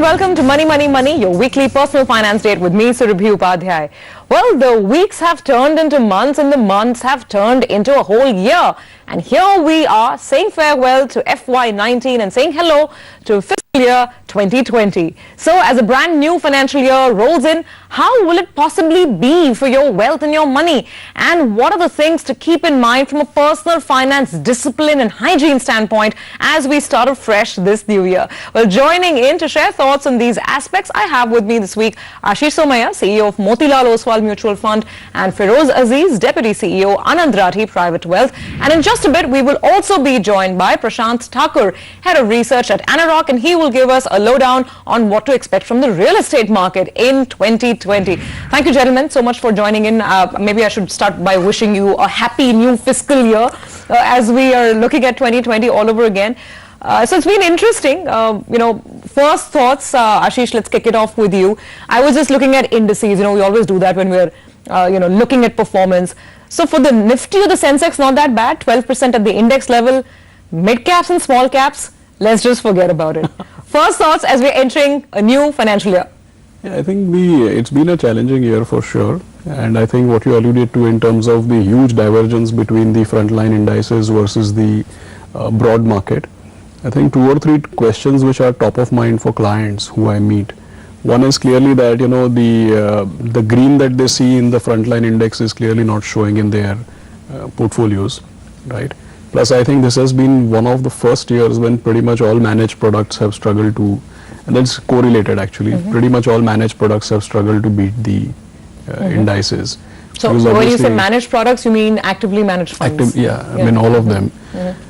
welcome to Money, Money, Money, your weekly personal finance date with me, Surabhi Upadhyay. Well, the weeks have turned into months and the months have turned into a whole year. And here we are saying farewell to FY19 and saying hello to fiscal year 2020. So as a brand new financial year rolls in, how will it possibly be for your wealth and your money? And what are the things to keep in mind from a personal finance discipline and hygiene standpoint as we start afresh this new year? Well, joining in to share thoughts on these aspects, I have with me this week Aashish Somaiyaa, CEO of Motilal Oswal Mutual Fund, and Feroze Azeez, Deputy CEO, Anand Rathi Private Wealth. And in just a bit, we will also be joined by Prashant, Thakur, Head of Research at Anarock, and he will give us a lowdown on what to expect from the real estate market in 2020. Thank you, gentlemen, so much for joining in. Maybe I should start by wishing you a happy new fiscal year as we are looking at 2020 all over again. So it's been interesting. First thoughts, Aashish, let's kick it off with you. I was just looking at indices. We always do that when we're, looking at performance. So for the Nifty or the Sensex, not that bad, 12% at the index level. Mid caps and small caps, let's just forget about it. First thoughts as we're entering a new financial year. Yeah, I think it's been a challenging year for sure. And I think what you alluded to in terms of the huge divergence between the frontline indices versus the broad market. I think 2 or 3 questions which are top of mind for clients who I meet. One is clearly that the green that they see in the frontline index is clearly not showing in their portfolios, right? Plus, I think this has been one of the first years when pretty much all managed products have struggled to, and that's correlated actually. Pretty much all managed products have struggled to beat the indices. So when you say managed products, you mean actively managed funds? I mean all of them.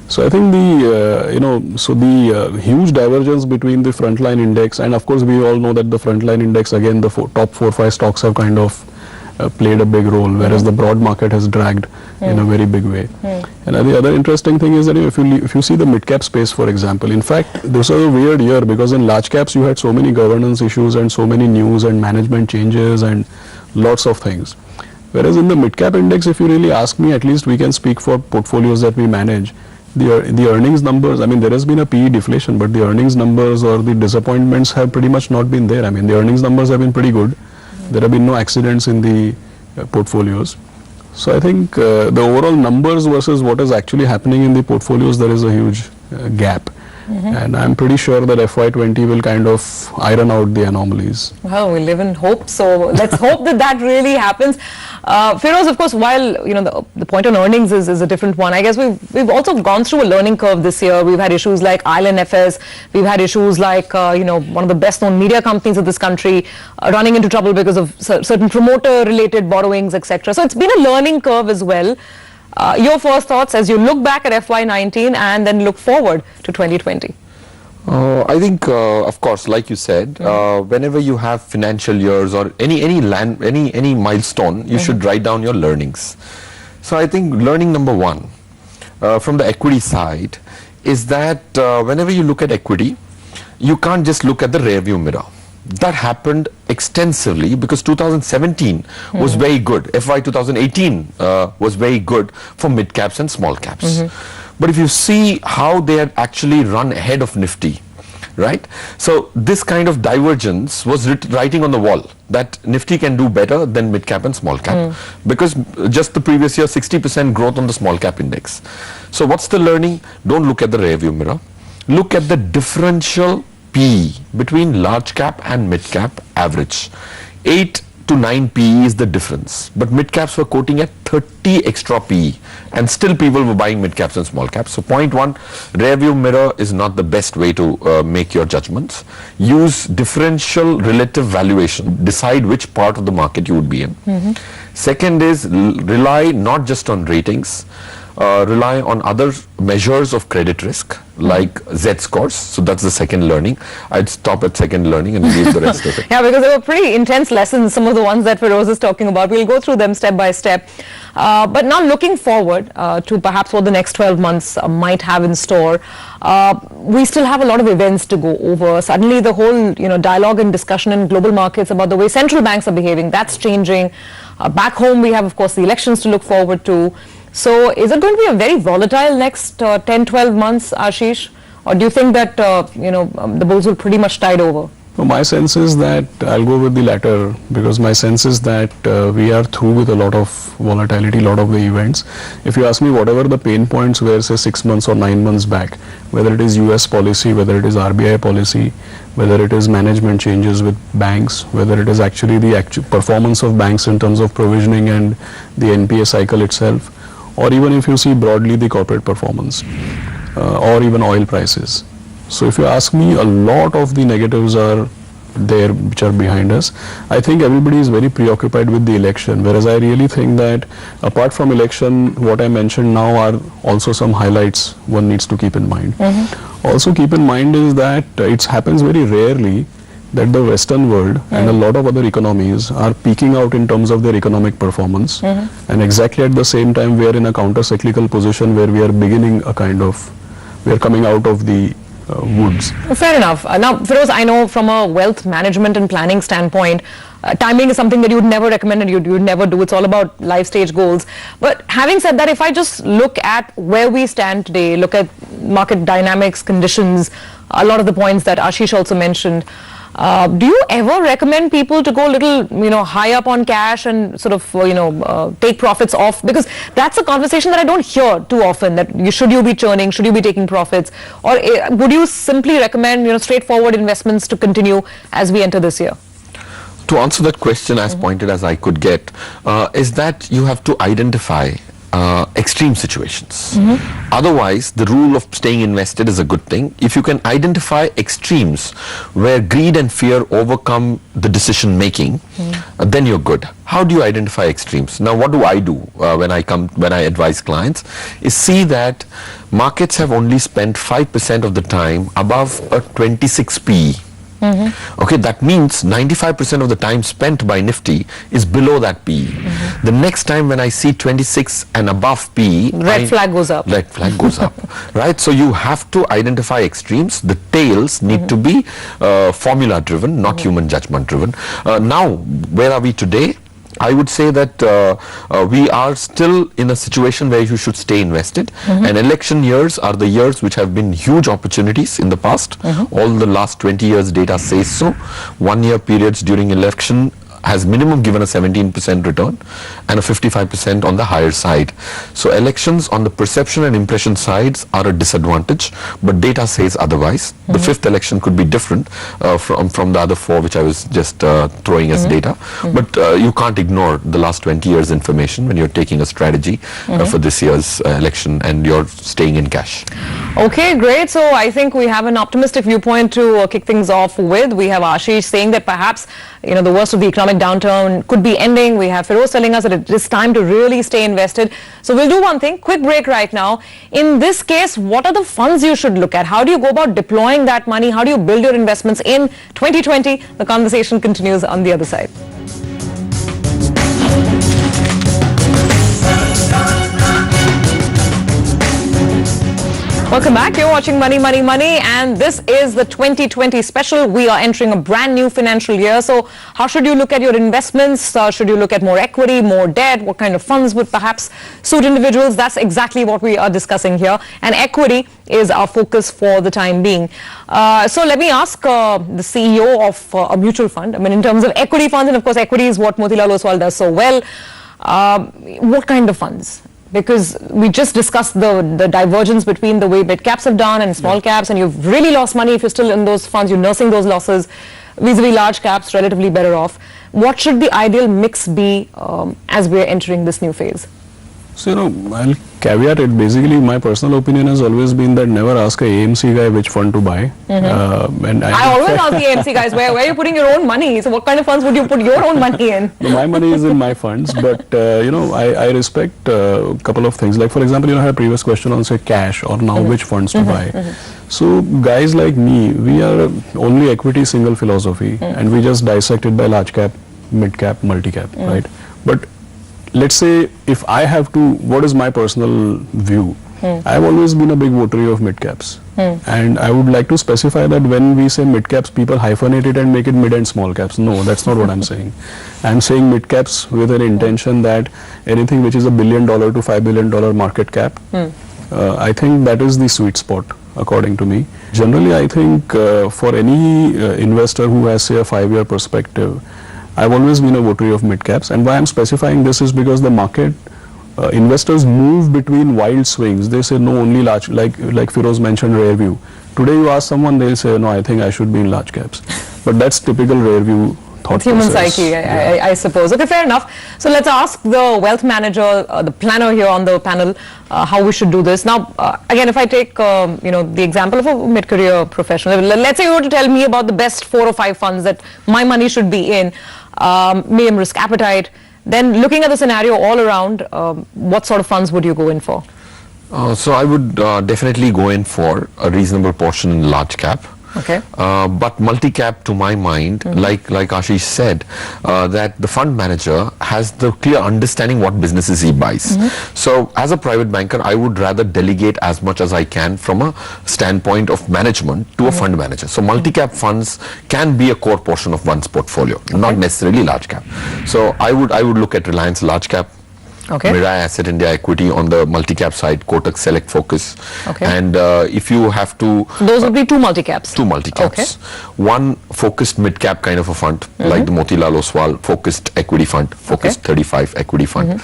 So I think the huge divergence between the frontline index, and of course we all know that the frontline index, again the top 4 or 5 stocks have kind of played a big role, whereas the broad market has dragged in a very big way. And the other interesting thing is that if you see the mid cap space, for example, in fact this was a weird year because in large caps you had so many governance issues and so many news and management changes and lots of things. Whereas in the mid-cap index, if you really ask me, at least we can speak for portfolios that we manage. The earnings numbers, I mean, there has been a PE deflation, but the earnings numbers or the disappointments have pretty much not been there. I mean, the earnings numbers have been pretty good. There have been no accidents in the portfolios. So I think the overall numbers versus what is actually happening in the portfolios, there is a huge gap. And I'm pretty sure that FY20 will kind of iron out the anomalies. Well, we live in hope, so let's hope that really happens. Feroze, of course, while the point on earnings is a different one, I guess we've also gone through a learning curve this year. We've had issues like ILNFS, we've had issues like one of the best known media companies of this country running into trouble because of certain promoter related borrowings, etc. So it's been a learning curve as well. Your first thoughts as you look back at FY19 and then look forward to 2020? I think, of course, like you said, whenever you have financial years or any milestone, you should write down your learnings. So I think learning number 1 from the equity side is that whenever you look at equity, you can't just look at the rear view mirror. That happened extensively because 2017 was very good. FY 2018 was very good for mid caps and small caps. But if you see how they had actually run ahead of Nifty, right? So this kind of divergence was writing on the wall that Nifty can do better than mid cap and small cap because just the previous year 60% growth on the small cap index. So what's the learning? Don't look at the rear view mirror. Look at the differential PE between large cap and mid cap average. 8 to 9 PE is the difference, but mid caps were quoting at 30 extra PE and still people were buying mid caps and small caps. So point 1, rear view mirror is not the best way to make your judgments. Use differential relative valuation, decide which part of the market you would be in. Second is rely not just on ratings, rely on other measures of credit risk like Z scores. So that's the second learning. I'd stop at second learning and leave the rest of it. Yeah, because they were pretty intense lessons, some of the ones that Feroze is talking about. We'll go through them step by step. But now looking forward to perhaps what the next 12 months might have in store, we still have a lot of events to go over. Suddenly the whole dialogue and discussion in global markets about the way central banks are behaving, that's changing. Back home we have, of course, the elections to look forward to. So is it going to be a very volatile next 10-12 months, Aashish? Or do you think that the bulls will pretty much tide over? My sense is that I'll go with the latter, because my sense is that we are through with a lot of volatility, lot of the events. If you ask me, whatever the pain points were, say 6 months or 9 months back, whether it is US policy, whether it is RBI policy, whether it is management changes with banks, whether it is actually the actual performance of banks in terms of provisioning and the NPA cycle itself, or even if you see broadly the corporate performance, or even oil prices. So if you ask me, a lot of the negatives are there which are behind us. I think everybody is very preoccupied with the election, whereas I really think that apart from election, what I mentioned now are also some highlights one needs to keep in mind. Also keep in mind is that it happens very rarely that the Western world and a lot of other economies are peaking out in terms of their economic performance, and exactly at the same time we are in a counter-cyclical position where we are beginning a kind of, we are coming out of the woods. Fair enough. Now, Feroze, I know from a wealth management and planning standpoint, timing is something that you would never recommend and you would never do. It's all about life stage goals. But having said that, if I just look at where we stand today, look at market dynamics, conditions, a lot of the points that Aashish also mentioned, do you ever recommend people to go a little, high up on cash and sort of, take profits off? Because that's a conversation that I don't hear too often, that should you be churning, should you be taking profits? Or would you simply recommend, straightforward investments to continue as we enter this year? To answer that question as pointed as I could get, is that you have to identify extreme situations. Otherwise, the rule of staying invested is a good thing. If you can identify extremes where greed and fear overcome the decision making, then you're good. How do you identify extremes? Now, what do I do when I advise clients? Is see that markets have only spent 5% of the time above a 26 PE. Okay, that means 95% of the time spent by Nifty is below that PE. The next time when I see 26 and above PE, red flag goes up. Red flag goes up, right? So you have to identify extremes. The tails need to be formula driven, not human judgment driven. Now, where are we today? I would say that we are still in a situation where you should stay invested, and election years are the years which have been huge opportunities in the past. All the last 20 years data says so. 1 year periods during election has minimum given a 17% return and a 55% on the higher side. So elections on the perception and impression sides are a disadvantage, but data says otherwise. The fifth election could be different from the other four which I was just throwing as data. But you can't ignore the last 20 years information when you're taking a strategy for this year's election and you're staying in cash. Okay, great. So I think we have an optimistic viewpoint to kick things off with. We have Aashish saying that perhaps the worst of the economic downturn could be ending. We have Feroze telling us that it is time to really stay invested. So we'll do one thing, quick break right now. In this case, what are the funds you should look at? How do you go about deploying that money? How do you build your investments in 2020? The conversation continues on the other side. Welcome back. You're watching Money, Money, Money, and this is the 2020 special. We are entering a brand new financial year. So how should you look at your investments? Should you look at more equity, more debt? What kind of funds would perhaps suit individuals? That's exactly what we are discussing here. And equity is our focus for the time being. So let me ask the CEO of a mutual fund. I mean, in terms of equity funds, and of course, equity is what Motilal Oswal does so well. What kind of funds? Because we just discussed the divergence between the way mid caps have done and small caps, and you've really lost money if you're still in those funds, you're nursing those losses, vis-a-vis large caps, relatively better off. What should the ideal mix be as we're entering this new phase? So, I'll caveat it. Basically, my personal opinion has always been that never ask a AMC guy which fund to buy. And I always ask the AMC guys, where are you putting your own money? So what kind of funds would you put your own money in? My money is in my funds, but, I respect a couple of things. Like, for example, I had a previous question on, say, cash or now which funds to buy. So, guys like me, we are only equity single philosophy, and we just dissect it by large cap, mid cap, multi cap, right? But let's say if I have to, what is my personal view? I've always been a big votary of mid caps, and I would like to specify that when we say mid caps, people hyphenate it and make it mid and small caps. No, that's not what I'm saying. I'm saying mid caps with an intention that anything which is $1 billion to $5 billion market cap, I think that is the sweet spot according to me. Generally, I think for any investor who has, say, a 5-year perspective, I've always been a votary of mid caps, and why I'm specifying this is because the market investors move between wild swings. They say no, only large, like Feroze mentioned, rare view. Today you ask someone, they'll say no, I think I should be in large caps. But that's typical rare view thought human process. psyche, I suppose. Okay, fair enough. So let's ask the wealth manager, the planner here on the panel, how we should do this. Now, again, if I take the example of a mid-career professional, let's say you were to tell me about the best 4 or 5 funds that my money should be in, medium risk appetite. Then, looking at the scenario all around, what sort of funds would you go in for? So I would definitely go in for a reasonable portion in large cap. Okay. But multi-cap, to my mind, like Aashish said, that the fund manager has the clear understanding what businesses he buys. So as a private banker, I would rather delegate as much as I can from a standpoint of management to a fund manager. So multi-cap funds can be a core portion of one's portfolio, not necessarily large cap. So I would look at Reliance large cap, Okay. Mirai Asset India Equity on the multi-cap side, Kotak Select Focus. Okay. And if you have to... Those would be 2 multi-caps. 2 multi-caps. Okay. One focused mid-cap kind of a fund, like the Motilal Oswal focused equity fund, focused 35 equity fund.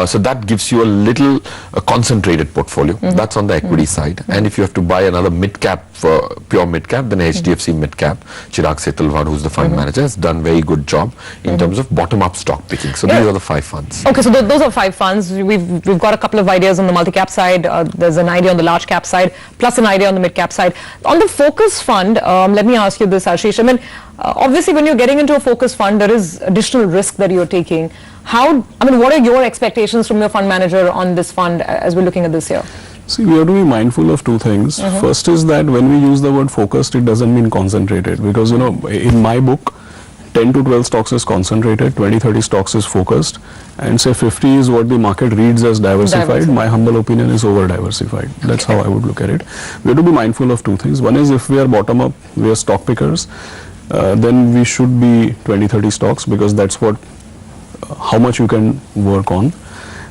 So that gives you a little concentrated portfolio. That's on the equity side. And if you have to buy another mid-cap, pure mid-cap, then HDFC mid-cap, Chirag Setalvad, who's the fund manager, has done very good job in terms of bottom-up stock picking. So these are the 5 funds. Okay, so those are 5 funds. We've got a couple of ideas on the multi-cap side. There's an idea on the large cap side, plus an idea on the mid-cap side. On the focus fund, let me ask you this, Aashish. I mean, obviously, when you're getting into a focus fund, there is additional risk that you're taking. What are your expectations from your fund manager on this fund as we're looking at this year? See, we have to be mindful of 2 things. First is that when we use the word focused, it doesn't mean concentrated, because in my book, 10 to 12 stocks is concentrated, 20-30 stocks is focused, and say 50 is what the market reads as diversified. My humble opinion is over diversified. That's how I would look at it. We have to be mindful of 2 things. One is, if we are bottom up, we are stock pickers, then we should be 20-30 stocks, because that's how much you can work on.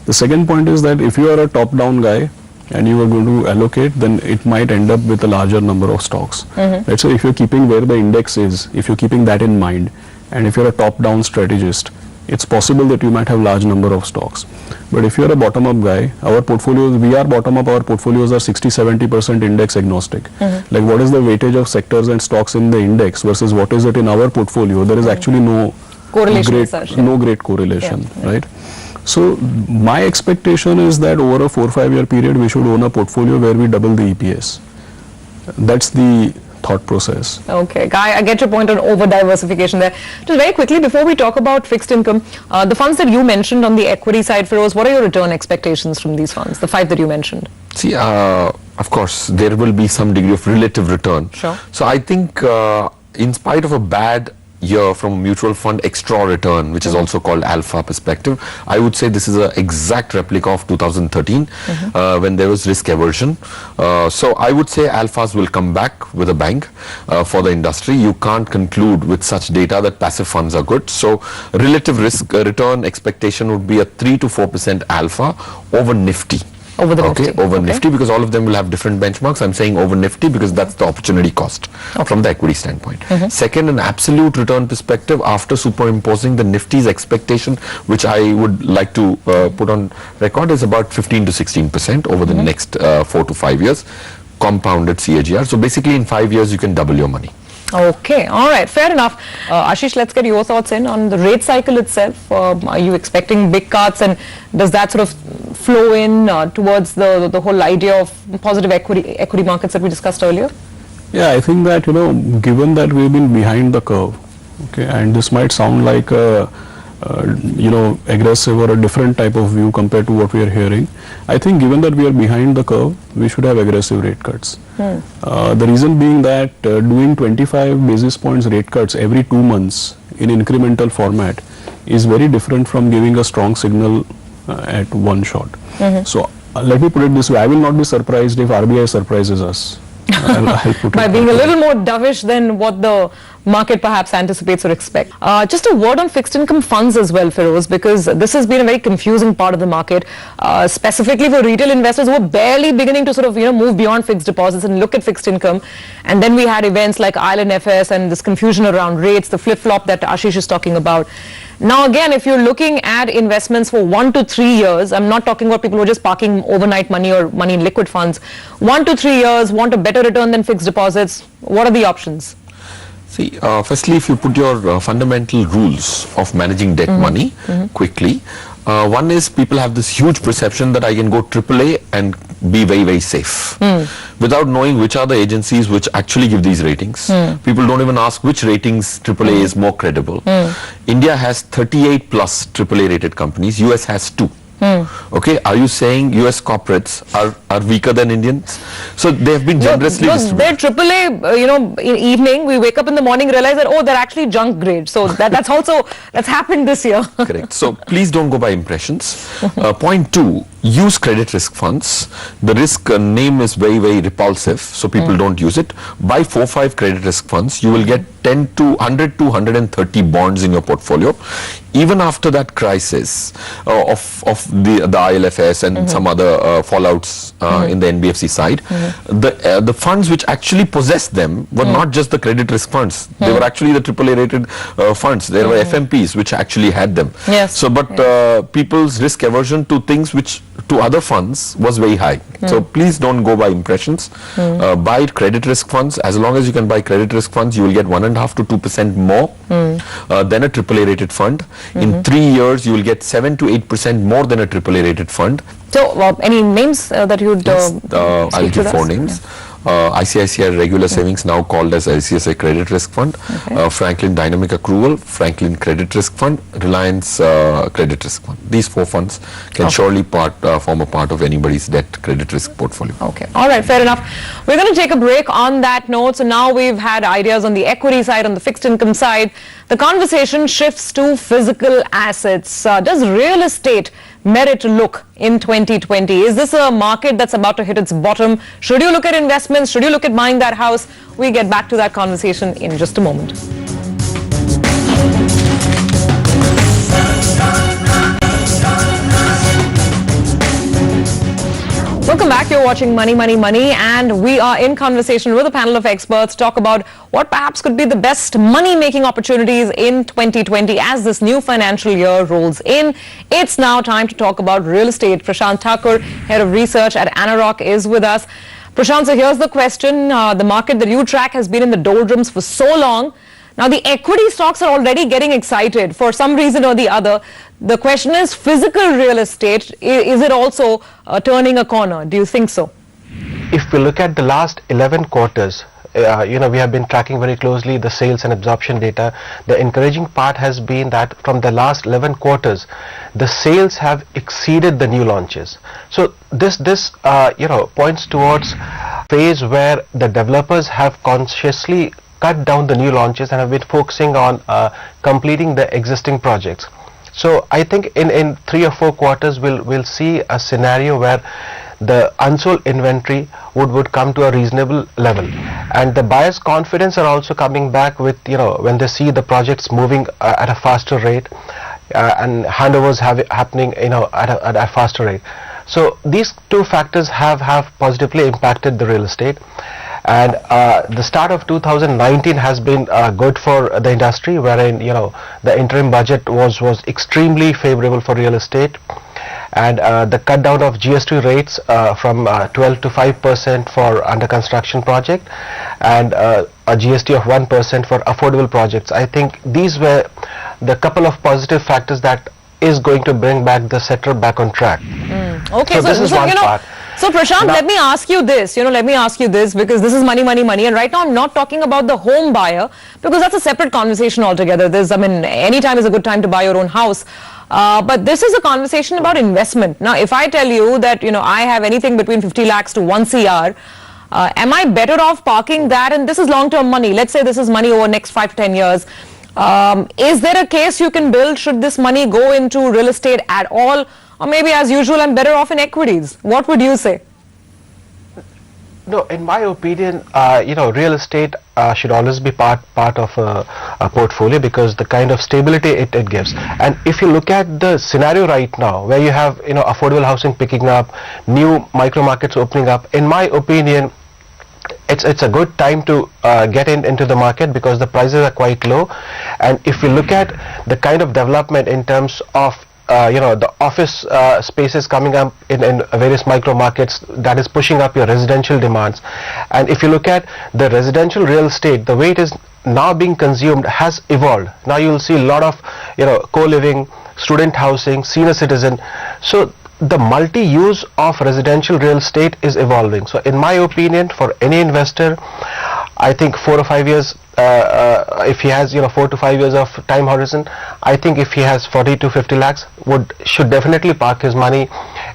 The second point is that if you are a top down guy and you are going to allocate, then it might end up with a larger number of stocks. Let's say if you're keeping where the index is, if you're keeping that in mind, and if you're a top-down strategist, it's possible that you might have large number of stocks. But if you're a bottom-up guy, our portfolios, we are bottom-up, our portfolios are 60-70% index agnostic. Like, what is the weightage of sectors and stocks in the index versus what is it in our portfolio? There is actually no correlation, no great correlation, right? So my expectation is that over a 4-5 year period, we should own a portfolio where we double the EPS. That's the thought process. Okay, Guy, I get your point on over diversification there. Just very quickly, before we talk about fixed income, the funds that you mentioned on the equity side, Feroze, what are your return expectations from these funds, the 5 that you mentioned? See, of course, there will be some degree of relative return. Sure. So I think in spite of a bad year from a mutual fund extra return, which is also called alpha perspective, I would say this is an exact replica of 2013 when there was risk aversion. So I would say alphas will come back with a bang for the industry. You can't conclude with such data that passive funds are good. So relative risk return expectation would be a 3 to 4% alpha over Nifty. Over the Nifty. Over Nifty, because all of them will have different benchmarks. I'm saying over Nifty because that's the opportunity cost from the equity standpoint. Second, an absolute return perspective, after superimposing the Nifty's expectation, which I would like to put on record, is about 15 to 16% over the next 4 to 5 years, compounded CAGR. So basically in 5 years, you can double your money. Okay, all right, fair enough. Aashish, let's get your thoughts in on the rate cycle itself. Are you expecting big cuts, and does that sort of flow in towards the whole idea of positive equity markets that we discussed earlier? Yeah, I think that, given that we've been behind the curve, okay, and this might sound like a aggressive or a different type of view compared to what we are hearing. I think given that we are behind the curve, we should have aggressive rate cuts. The reason being that doing 25 basis points rate cuts every 2 months in incremental format is very different from giving a strong signal at one shot. So let me put it this way, I will not be surprised if RBI surprises us. I'll put by it being a little more dovish than what the market perhaps anticipates or expects. Just a word on fixed income funds as well, Feroze, because this has been a very confusing part of the market, specifically for retail investors who are barely beginning to sort of, move beyond fixed deposits and look at fixed income. And then we had events like Island FS and this confusion around rates, the flip-flop that Aashish is talking about. Now again, if you're looking at investments for 1 to 3 years, I'm not talking about people who are just parking overnight money or money in liquid funds. 1 to 3 years, want a better return than fixed deposits. What are the options? See, firstly, if you put your fundamental rules of managing debt money quickly, one is people have this huge perception that I can go AAA and be very, very safe without knowing which are the agencies which actually give these ratings. People don't even ask which ratings AAA is more credible. India has 38 plus AAA rated companies. US has 2. Okay, are you saying US corporates are weaker than Indians? So they have been generously distributed. They're AAA, in evening, we wake up in the morning, realize that, oh, they're actually junk grade. So that's happened this year. Correct. So please don't go by impressions. Point 2, use credit risk funds. The risk name is very, very repulsive, so people don't use it. Buy 4-5 credit risk funds. You will get 10 to 100 to 130 bonds in your portfolio. Even after that crisis of the ILFS and some other fallouts in the NBFC side, the funds which actually possessed them were not just the credit risk funds. They were actually the AAA rated funds. There were FMPs which actually had them. Yes. So, but people's risk aversion to things which to other funds was very high. So please don't go by impressions. Buy credit risk funds. As long as you can buy credit risk funds, you will get 1.5 to 2% more than a AAA rated fund. In 3 years, you will get 7 to 8% more than a AAA rated fund. So, any names that you'd I'll give 4 names. ICICI Regular Savings, now called as ICICI Credit Risk Fund, Franklin Dynamic Accrual, Franklin Credit Risk Fund, Reliance Credit Risk Fund. These 4 funds can surely form a part of anybody's debt credit risk portfolio. Okay. All right. Fair enough. We're going to take a break on that note. So now we've had ideas on the equity side, on the fixed income side. The conversation shifts to physical assets. Does real estate merit a look in 2020? Is this a market that's about to hit its bottom? Should you look at investments? Should you look at buying that house? We get back to that conversation in just a moment. Welcome back. You're watching Money, Money, Money, and we are in conversation with a panel of experts to talk about what perhaps could be the best money-making opportunities in 2020 as this new financial year rolls in. It's now time to talk about real estate. Prashant Thakur, Head of Research at Anarock, is with us. Prashant, so here's the question. The market that you track has been in the doldrums for so long. Now, the equity stocks are already getting excited for some reason or the other. The question is, physical real estate, is it also turning a corner? Do you think so? If we look at the last 11 quarters, we have been tracking very closely the sales and absorption data. The encouraging part has been that from the last 11 quarters, the sales have exceeded the new launches. So this points towards phase where the developers have consciously cut down the new launches and have been focusing on completing the existing projects. So I think in 3 or 4 quarters we'll see a scenario where the unsold inventory would come to a reasonable level, and the buyers' confidence are also coming back with when they see the projects moving at a faster rate and handovers happening at a faster rate. So these 2 factors have positively impacted the real estate. And the start of 2019 has been good for the industry, wherein the interim budget was extremely favorable for real estate, and the cut down of GST rates from 12 to 5% for under construction project, and a GST of 1% for affordable projects. I think these were the couple of positive factors that is going to bring back the sector back on track. Okay, so this is one part. So Prashant, let me ask you this, because this is money, money, money, and right now I'm not talking about the home buyer, because that's a separate conversation altogether. Any time is a good time to buy your own house. But this is a conversation about investment. Now, if I tell you that, I have anything between 50 lakhs to 1 CR, am I better off parking that? And this is long-term money. Let's say this is money over next 5 to 10 years. Is there a case you can build? Should this money go into real estate at all? Or maybe as usual, I'm better off in equities. What would you say? No, in my opinion, real estate should always be part of a portfolio, because the kind of stability it gives. And if you look at the scenario right now, where you have affordable housing picking up, new micro markets opening up, in my opinion, it's a good time to get into the market, because the prices are quite low. And if you look at the kind of development in terms of the office spaces coming up in various micro markets, that is pushing up your residential demands. And if you look at the residential real estate, the way it is now being consumed has evolved. Now you will see a lot of co-living, student housing, senior citizen. So the multi-use of residential real estate is evolving. So in my opinion, for any investor, I think 4 or 5 years, if he has 4 to 5 years of time horizon, I think if he has 40 to 50 lakhs, should definitely park his money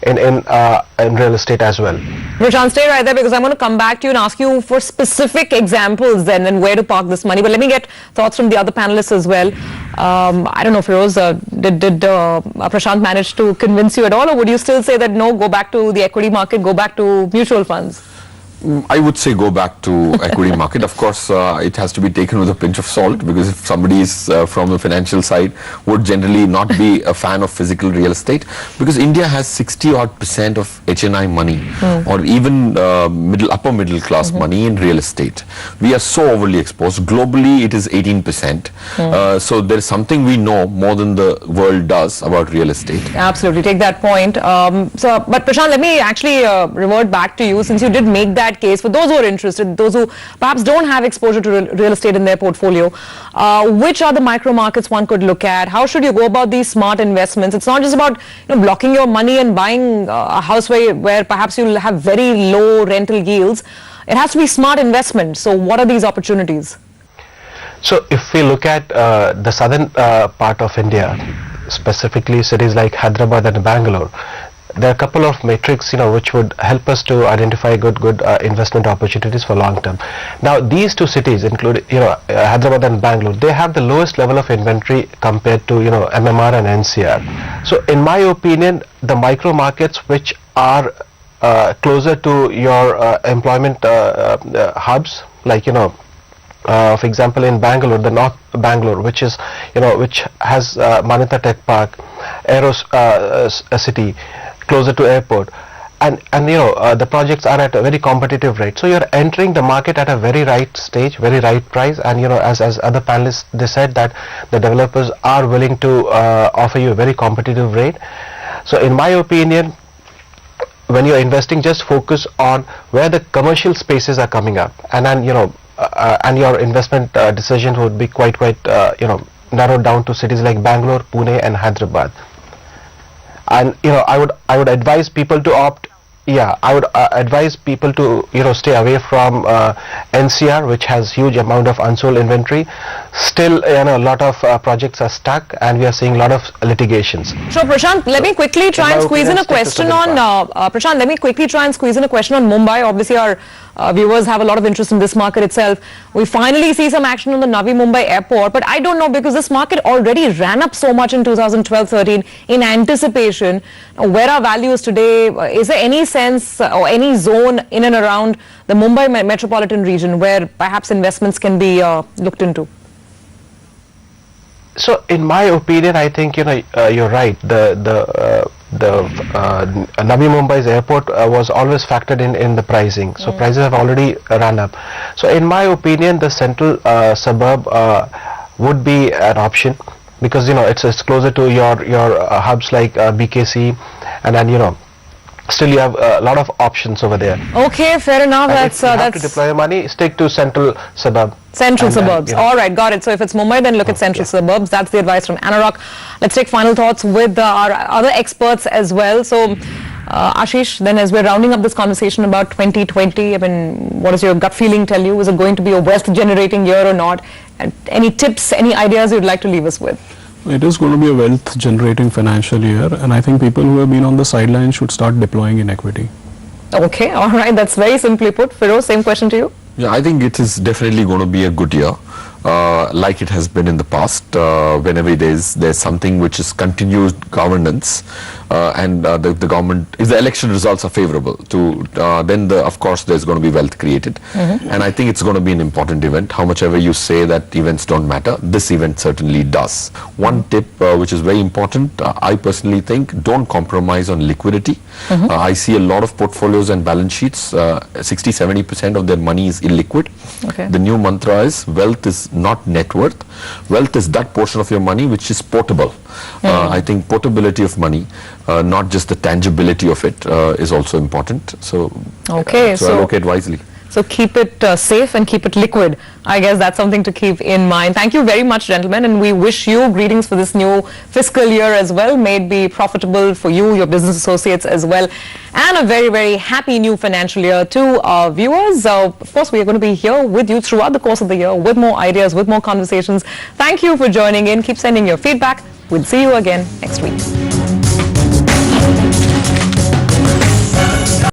in real estate as well. Prashant, stay right there, because I'm going to come back to you and ask you for specific examples then and where to park this money. But let me get thoughts from the other panelists as well. I don't know, Feroze, did Prashant manage to convince you at all, or would you still say that no, go back to the equity market, go back to mutual funds? I would say go back to equity market. Of course, it has to be taken with a pinch of salt, because if somebody is from the financial side, would generally not be a fan of physical real estate, because India has 60% of HNI money, or even upper middle class money in real estate. We are so overly exposed. Globally, it is 18%. So there is something we know more than the world does about real estate. Absolutely, take that point. But Prashant, let me actually revert back to you, since you did make that case for those who are interested, those who perhaps don't have exposure to real estate in their portfolio. Which are the micro markets one could look at? How should you go about these smart investments? It's not just about blocking your money and buying a house where perhaps you'll have very low rental yields. It has to be smart investment. So what are these opportunities? So if we look at the southern part of India, specifically cities like Hyderabad and Bangalore, there are a couple of metrics which would help us to identify good investment opportunities for long term. Now these two cities, including Hyderabad and Bangalore, they have the lowest level of inventory compared to MMR and NCR. So in my opinion, the micro markets which are closer to your employment hubs, like for example in Bangalore, the North Bangalore, which is which has Manita Tech Park, City, closer to airport, and the projects are at a very competitive rate. So you're entering the market at a very right stage, very right price, and as other panelists, they said that the developers are willing to offer you a very competitive rate. So in my opinion, when you're investing, just focus on where the commercial spaces are coming up, and then and your investment decision would be quite narrowed down to cities like Bangalore, Pune and Hyderabad. And I would advise people to opt. I would advise people to stay away from NCR, which has huge amount of unsold inventory. Still, a lot of projects are stuck, and we are seeing a lot of litigations. Sure, Prashant. Let me quickly try and squeeze in a question on Prashant. Let me quickly try and squeeze in a question on Mumbai. Obviously, our viewers have a lot of interest in this market itself. We finally see some action on the Navi Mumbai airport, but I don't know, because this market already ran up so much in 2012-13 in anticipation. Where are values today? Is there any sense or any zone in and around the Mumbai metropolitan region where perhaps investments can be looked into? So in my opinion, I think you're right. The Navi Mumbai's airport was always factored in the pricing. So prices have already run up. So in my opinion, the central suburb would be an option, because it's closer to your hubs like BKC, and then still you have a lot of options over there. Okay, fair enough. And if you have to deploy your money, stick to central suburb. Central suburbs. All right, got it. So if it's Mumbai, then look at central suburbs. That's the advice from Anarock. Let's take final thoughts with our other experts as well. So Aashish, then as we're rounding up this conversation about 2020, I mean, what does your gut feeling tell you? Is it going to be a wealth generating year or not? And any tips, any ideas you'd like to leave us with? It is going to be a wealth generating financial year, and I think people who have been on the sidelines should start deploying in equity. Okay, all right, that's very simply put. Feroze, same question to you. Yeah, I think it is definitely going to be a good year. like it has been in the past. Whenever there's something which is continued governance, and the government, if the election results are favorable to, then of course there's going to be wealth created. And I think it's going to be an important event. How much ever you say that events don't matter, this event certainly does. One tip which is very important, I personally think, don't compromise on liquidity. I see a lot of portfolios and balance sheets, 60-70% of their money is illiquid. Okay. The new mantra is wealth is not net worth. Wealth is that portion of your money which is portable. I think portability of money, not just the tangibility of it, is also important. So, Okay, so allocate wisely. So keep it safe and keep it liquid. I guess that's something to keep in mind. Thank you very much, gentlemen, and we wish you greetings for this new fiscal year as well. May it be profitable for you, your business associates as well, and a very, very happy new financial year to our viewers. Of course, we are going to be here with you throughout the course of the year with more ideas, with more conversations. Thank you for joining in. Keep sending your feedback. We'll see you again next week.